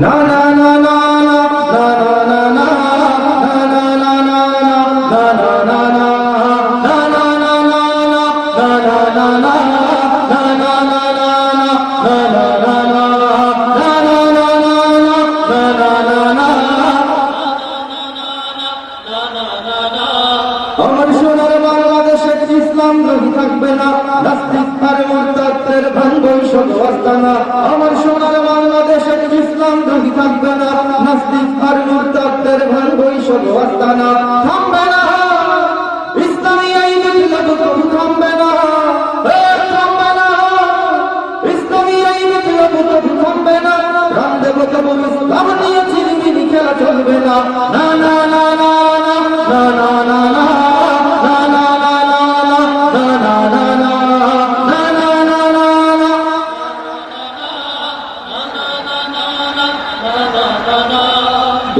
না না না না না না না আমার সোনার বাংলাদেশে ইসলাম দ্রোহী থাকবে না, নাস্তিক আর মুরতাদের ভাঙবই সব আস্তানা। আমার সোনার বাংলাদেশে ইসলাম দ্রোহী থাকবে না, নাস্তিক আর মুরতাদের ভাঙবই সব আস্তানা। থামবে না ইসলামী আইন লাগু তবু থামবে না, থামবে না ইসলামী আইন লাগু তবু থামবে না। রাম দেব তবু ইসলাম নিয়ে চিরদিনই খেলা চলবে না। না না না না না না না না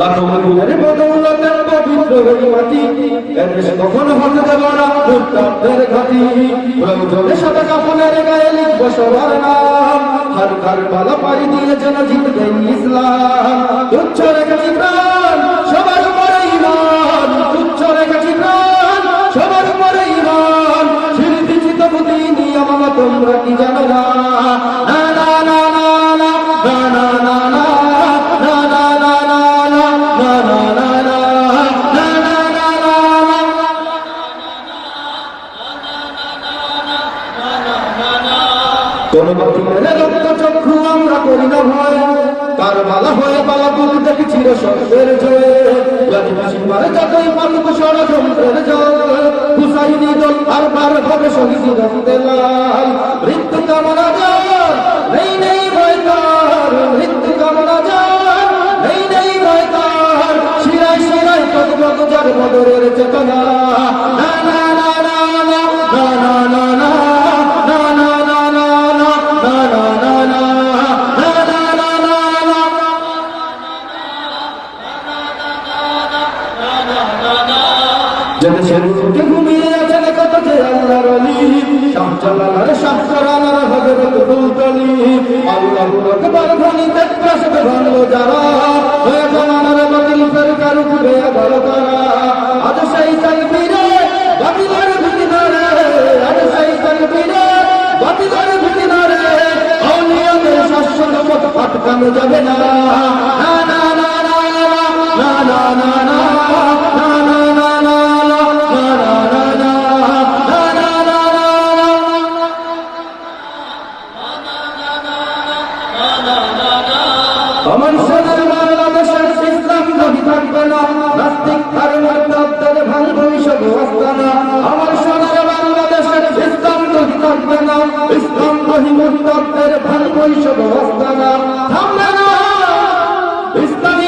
লাখো মদিনার বদৌলতের পবিত্র এই মাটি, এদেশ কখনো হতে দেব না মুরতাদের ঘাঁটি। প্রয়োজনে সাদা কাফনের গায়ে লিখব সবার নাম, হর কারবালা পাড়ি দিয়ে যেন জিতবে ইসলাম। তুচ্ছ রেখেছি প্রাণ সবার উপরে ঈমান, তুচ্ছ রেখেছি প্রাণ সবার উপরে ঈমান। শিরদি চিতবুতি নিয়ম তোমরা কি জানো না? না না না না না না না না কোন বাতিলের রক্ত চক্ষু আমরা করি না ভয়, কারবালা হয়ে বালাপুর দেখি চির সত্যের জয়। লাঠিমার যতই পালুক ষড়যন্ত্রের জয়, হুসাইনি দল আর বার হবে শহীদ রক্তে লাল। মৃত্যু কামনা যার নেই নেই ভয় তার, মৃত্যু কামনা যার নেই নেই ভয় তার। শিরায় শিরায় কদমত যার বদরের চেতনা। না না না না না না না না যেদেশের ঘুমিয়ে আছেন কত যে আল্লাহর ওলি, শাহজালাল শাহজালাল হযরত ফুলতলি। আল্লাহু আকবার ধ্বনি তেত্রাশে ভাঙলো যারা, হয়ে জামানার বাতিল ফেরকার উঠবে আবার তারা। আজ সেই তাকবীরে বাতিলের ভিতরে, আজ সেই তাকবীরে বাতিলের ভিতরে আউলিয়াদের শাসন পথ আটকানো যাবে না। না না না না না না না না আমার সোনার বাংলাদেশের ইসলাম দ্রোহী থাকবে না, নাস্তিক আর মুরতাদের ভাঙবই সব আস্তানা। আমার সোনার বাংলাদেশের ইসলাম দ্রোহী থাকবে না, ইসলাম দ্রোহী মুরতাদের ভাঙবই সব আস্তানা। থামবে না ইসলাম